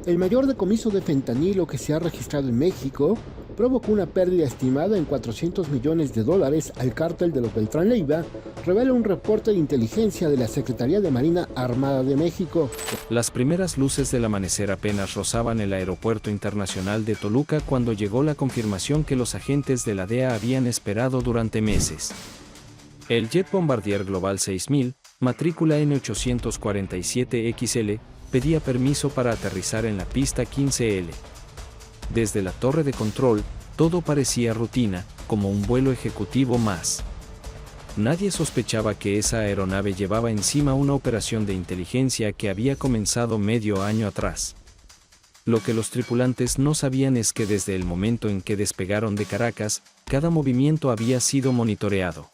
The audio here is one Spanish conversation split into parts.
El mayor decomiso de fentanilo que se ha registrado en México provocó una pérdida estimada en $400 millones al cártel de los Beltrán Leiva, revela un reporte de inteligencia de la Secretaría de Marina Armada de México. Las primeras luces del amanecer apenas rozaban el Aeropuerto Internacional de Toluca cuando llegó la confirmación que los agentes de la DEA habían esperado durante meses. El jet Bombardier Global 6000, matrícula N847XL, pedía permiso para aterrizar en la pista 15L. Desde la torre de control, todo parecía rutina, como un vuelo ejecutivo más. Nadie sospechaba que esa aeronave llevaba encima una operación de inteligencia que había comenzado medio año atrás. Lo que los tripulantes no sabían es que desde el momento en que despegaron de Caracas, cada movimiento había sido monitoreado.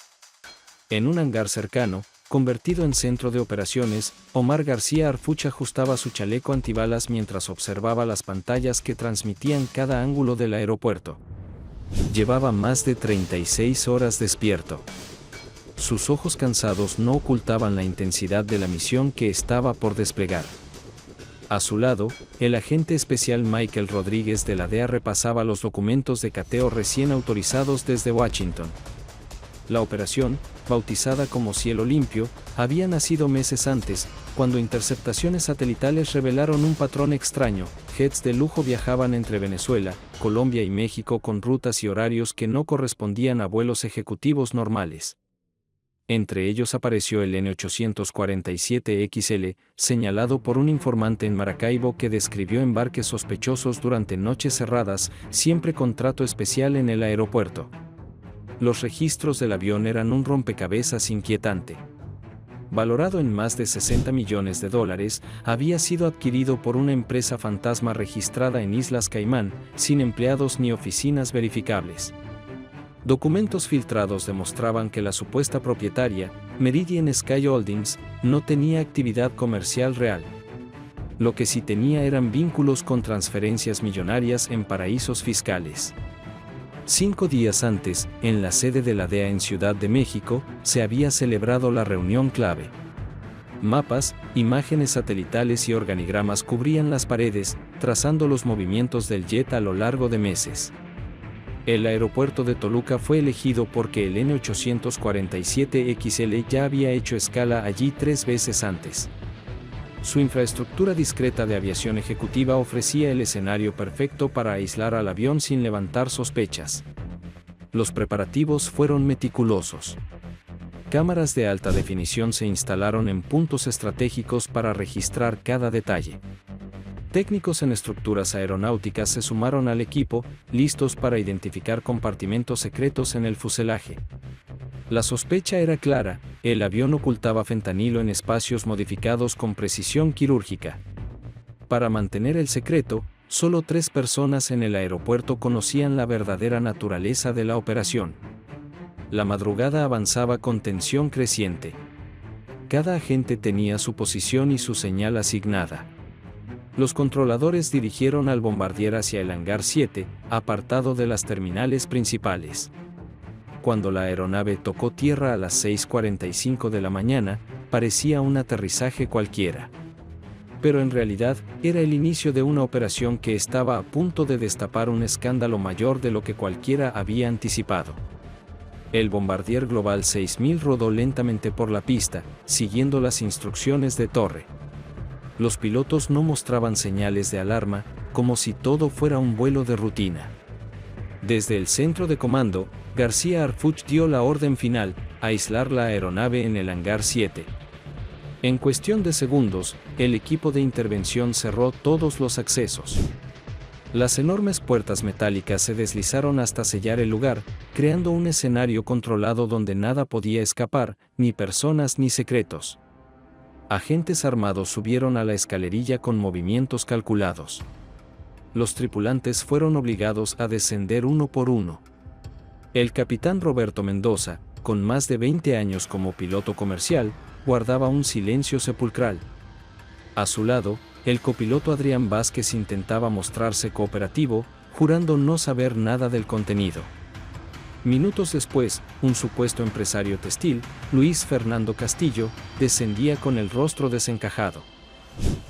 En un hangar cercano, convertido en centro de operaciones, Omar García Harfuch ajustaba su chaleco antibalas mientras observaba las pantallas que transmitían cada ángulo del aeropuerto. Llevaba más de 36 horas despierto. Sus ojos cansados no ocultaban la intensidad de la misión que estaba por desplegar. A su lado, el agente especial Michael Rodríguez de la DEA repasaba los documentos de cateo recién autorizados desde Washington. La operación, bautizada como Cielo Limpio, había nacido meses antes, cuando interceptaciones satelitales revelaron un patrón extraño. Jets de lujo viajaban entre Venezuela, Colombia y México con rutas y horarios que no correspondían a vuelos ejecutivos normales. Entre ellos apareció el N847XL, señalado por un informante en Maracaibo que describió embarques sospechosos durante noches cerradas, siempre con trato especial en el aeropuerto. Los registros del avión eran un rompecabezas inquietante. Valorado en más de $60 millones, había sido adquirido por una empresa fantasma registrada en Islas Caimán, sin empleados ni oficinas verificables. Documentos filtrados demostraban que la supuesta propietaria, Meridian Sky Holdings, no tenía actividad comercial real. Lo que sí tenía eran vínculos con transferencias millonarias en paraísos fiscales. 5 días antes, en la sede de la DEA en Ciudad de México, se había celebrado la reunión clave. Mapas, imágenes satelitales y organigramas cubrían las paredes, trazando los movimientos del jet a lo largo de meses. El aeropuerto de Toluca fue elegido porque el N847XL ya había hecho escala allí 3 veces antes. Su infraestructura discreta de aviación ejecutiva ofrecía el escenario perfecto para aislar al avión sin levantar sospechas. Los preparativos fueron meticulosos. Cámaras de alta definición se instalaron en puntos estratégicos para registrar cada detalle. Técnicos en estructuras aeronáuticas se sumaron al equipo, listos para identificar compartimentos secretos en el fuselaje. La sospecha era clara: el avión ocultaba fentanilo en espacios modificados con precisión quirúrgica. Para mantener el secreto, solo 3 personas en el aeropuerto conocían la verdadera naturaleza de la operación. La madrugada avanzaba con tensión creciente. Cada agente tenía su posición y su señal asignada. Los controladores dirigieron al Bombardier hacia el hangar 7, apartado de las terminales principales. Cuando la aeronave tocó tierra a las 6:45 de la mañana, parecía un aterrizaje cualquiera. Pero en realidad, era el inicio de una operación que estaba a punto de destapar un escándalo mayor de lo que cualquiera había anticipado. El Bombardier Global 6000 rodó lentamente por la pista, siguiendo las instrucciones de torre. Los pilotos no mostraban señales de alarma, como si todo fuera un vuelo de rutina. Desde el centro de comando, García Harfuch dio la orden final: aislar la aeronave en el hangar 7. En cuestión de segundos, el equipo de intervención cerró todos los accesos. Las enormes puertas metálicas se deslizaron hasta sellar el lugar, creando un escenario controlado donde nada podía escapar, ni personas ni secretos. Agentes armados subieron a la escalerilla con movimientos calculados. Los tripulantes fueron obligados a descender uno por uno. El capitán Roberto Mendoza, con más de 20 años como piloto comercial, guardaba un silencio sepulcral. A su lado, el copiloto Adrián Vázquez intentaba mostrarse cooperativo, jurando no saber nada del contenido. Minutos después, un supuesto empresario textil, Luis Fernando Castillo, descendía con el rostro desencajado.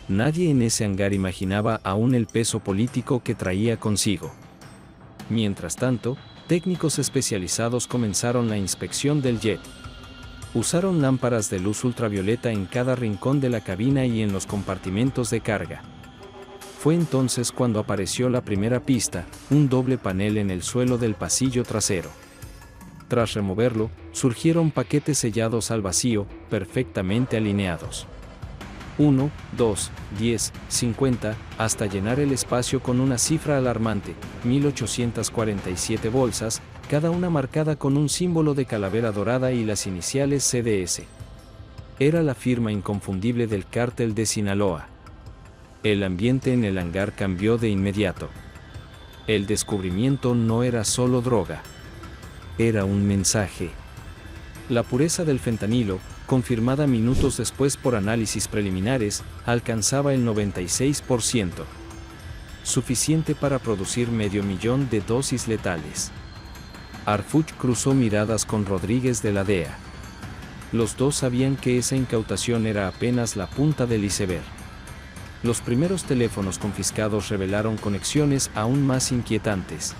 Nadie en ese hangar imaginaba aún el peso político que traía consigo. Mientras tanto, técnicos especializados comenzaron la inspección del jet. Usaron lámparas de luz ultravioleta en cada rincón de la cabina y en los compartimentos de carga. Fue entonces cuando apareció la primera pista, un doble panel en el suelo del pasillo trasero. Tras removerlo, surgieron paquetes sellados al vacío, perfectamente alineados. 1, 2, 10, 50, hasta llenar el espacio con una cifra alarmante, 1847 bolsas, cada una marcada con un símbolo de calavera dorada y las iniciales CDS. Era la firma inconfundible del cártel de Sinaloa. El ambiente en el hangar cambió de inmediato. El descubrimiento no era solo droga. Era un mensaje. La pureza del fentanilo, confirmada minutos después por análisis preliminares, alcanzaba el 96%. Suficiente para producir 500,000 de dosis letales. Harfuch cruzó miradas con Rodríguez de la DEA. Los dos sabían que esa incautación era apenas la punta del iceberg. Los primeros teléfonos confiscados revelaron conexiones aún más inquietantes.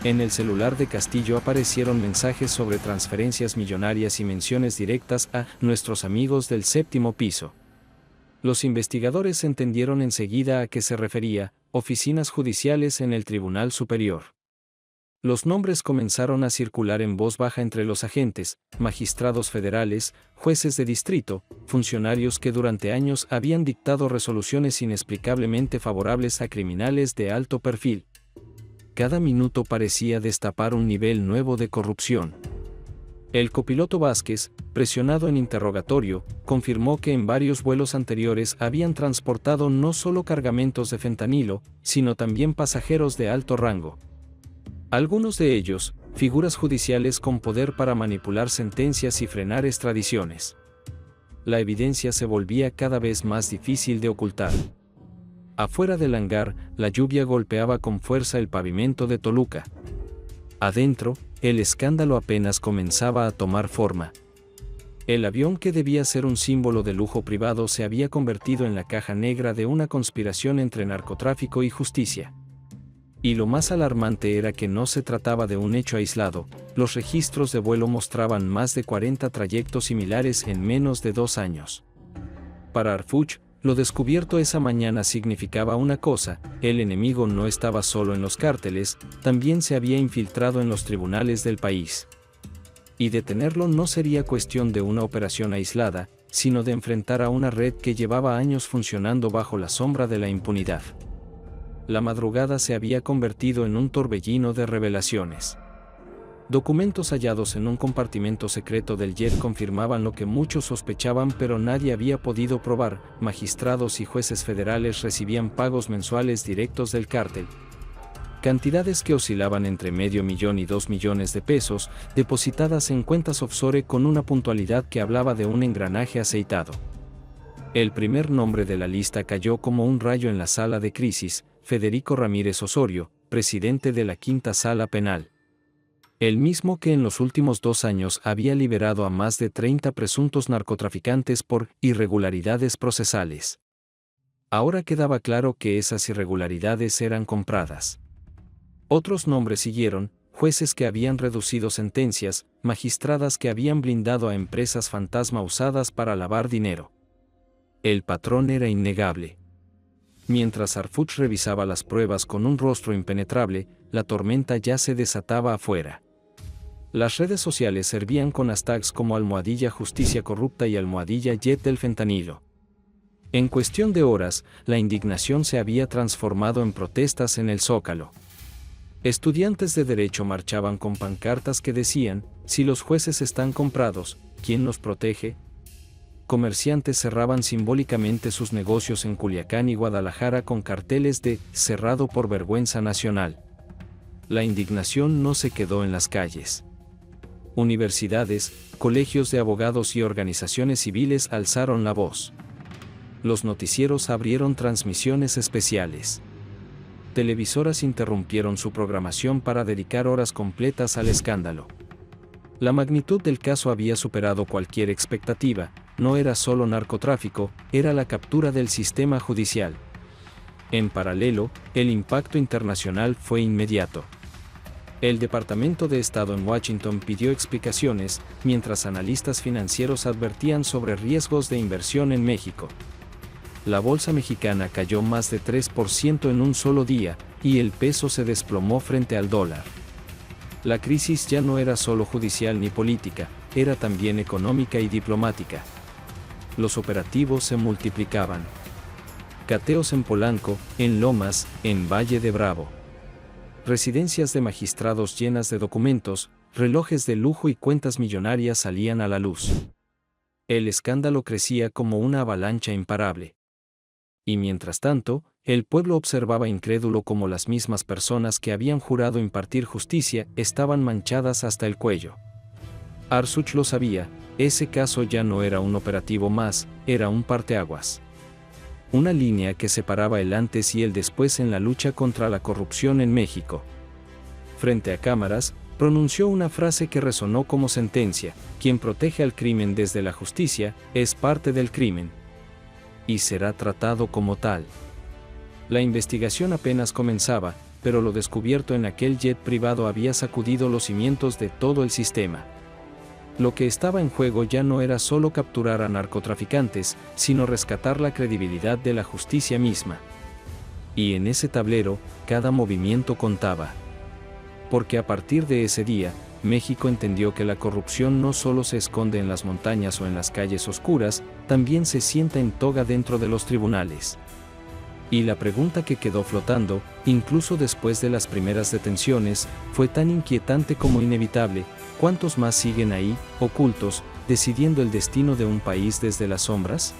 En el celular de Castillo aparecieron mensajes sobre transferencias millonarias y menciones directas a nuestros amigos del séptimo piso. Los investigadores entendieron enseguida a qué se refería: oficinas judiciales en el Tribunal Superior. Los nombres comenzaron a circular en voz baja entre los agentes, magistrados federales, jueces de distrito, funcionarios que durante años habían dictado resoluciones inexplicablemente favorables a criminales de alto perfil. Cada minuto parecía destapar un nivel nuevo de corrupción. El copiloto Vázquez, presionado en interrogatorio, confirmó que en varios vuelos anteriores habían transportado no solo cargamentos de fentanilo, sino también pasajeros de alto rango. Algunos de ellos, figuras judiciales con poder para manipular sentencias y frenar extradiciones. La evidencia se volvía cada vez más difícil de ocultar. Afuera del hangar, la lluvia golpeaba con fuerza el pavimento de Toluca. Adentro, el escándalo apenas comenzaba a tomar forma. El avión que debía ser un símbolo de lujo privado se había convertido en la caja negra de una conspiración entre narcotráfico y justicia. Y lo más alarmante era que no se trataba de un hecho aislado. Los registros de vuelo mostraban más de 40 trayectos similares en menos de 2 años. Para Harfuch, lo descubierto esa mañana significaba una cosa: el enemigo no estaba solo en los cárteles, también se había infiltrado en los tribunales del país. Y detenerlo no sería cuestión de una operación aislada, sino de enfrentar a una red que llevaba años funcionando bajo la sombra de la impunidad. La madrugada se había convertido en un torbellino de revelaciones. Documentos hallados en un compartimento secreto del jet confirmaban lo que muchos sospechaban pero nadie había podido probar: magistrados y jueces federales recibían pagos mensuales directos del cártel. Cantidades que oscilaban entre $500,000 y $2 millones de pesos, depositadas en cuentas offshore con una puntualidad que hablaba de un engranaje aceitado. El primer nombre de la lista cayó como un rayo en la sala de crisis: Federico Ramírez Osorio, presidente de la Quinta Sala Penal. El mismo que en los últimos 2 años había liberado a más de 30 presuntos narcotraficantes por irregularidades procesales. Ahora quedaba claro que esas irregularidades eran compradas. Otros nombres siguieron: jueces que habían reducido sentencias, magistradas que habían blindado a empresas fantasma usadas para lavar dinero. El patrón era innegable. Mientras Harfuch revisaba las pruebas con un rostro impenetrable, la tormenta ya se desataba afuera. Las redes sociales servían con hashtags como #Justicia Corrupta y #Jet del Fentanilo. En cuestión de horas, la indignación se había transformado en protestas en el Zócalo. Estudiantes de derecho marchaban con pancartas que decían: si los jueces están comprados, ¿quién los protege? Comerciantes cerraban simbólicamente sus negocios en Culiacán y Guadalajara con carteles de "cerrado por vergüenza nacional". La indignación no se quedó en las calles. Universidades, colegios de abogados y organizaciones civiles alzaron la voz. Los noticieros abrieron transmisiones especiales. Televisoras interrumpieron su programación para dedicar horas completas al escándalo. La magnitud del caso había superado cualquier expectativa, no era solo narcotráfico, era la captura del sistema judicial. En paralelo, el impacto internacional fue inmediato. El Departamento de Estado en Washington pidió explicaciones, mientras analistas financieros advertían sobre riesgos de inversión en México. La bolsa mexicana cayó más de 3% en un solo día, y el peso se desplomó frente al dólar. La crisis ya no era solo judicial ni política, era también económica y diplomática. Los operativos se multiplicaban. Cateos en Polanco, en Lomas, en Valle de Bravo. Residencias de magistrados llenas de documentos, relojes de lujo y cuentas millonarias salían a la luz. El escándalo crecía como una avalancha imparable. Y mientras tanto, el pueblo observaba incrédulo cómo las mismas personas que habían jurado impartir justicia estaban manchadas hasta el cuello. Arzuch lo sabía, ese caso ya no era un operativo más, era un parteaguas. Una línea que separaba el antes y el después en la lucha contra la corrupción en México. Frente a cámaras, pronunció una frase que resonó como sentencia: quien protege al crimen desde la justicia, es parte del crimen. Y será tratado como tal. La investigación apenas comenzaba, pero lo descubierto en aquel jet privado había sacudido los cimientos de todo el sistema. Lo que estaba en juego ya no era solo capturar a narcotraficantes, sino rescatar la credibilidad de la justicia misma. Y en ese tablero, cada movimiento contaba. Porque a partir de ese día, México entendió que la corrupción no solo se esconde en las montañas o en las calles oscuras, también se sienta en toga dentro de los tribunales. Y la pregunta que quedó flotando, incluso después de las primeras detenciones, fue tan inquietante como inevitable: ¿cuántos más siguen ahí, ocultos, decidiendo el destino de un país desde las sombras?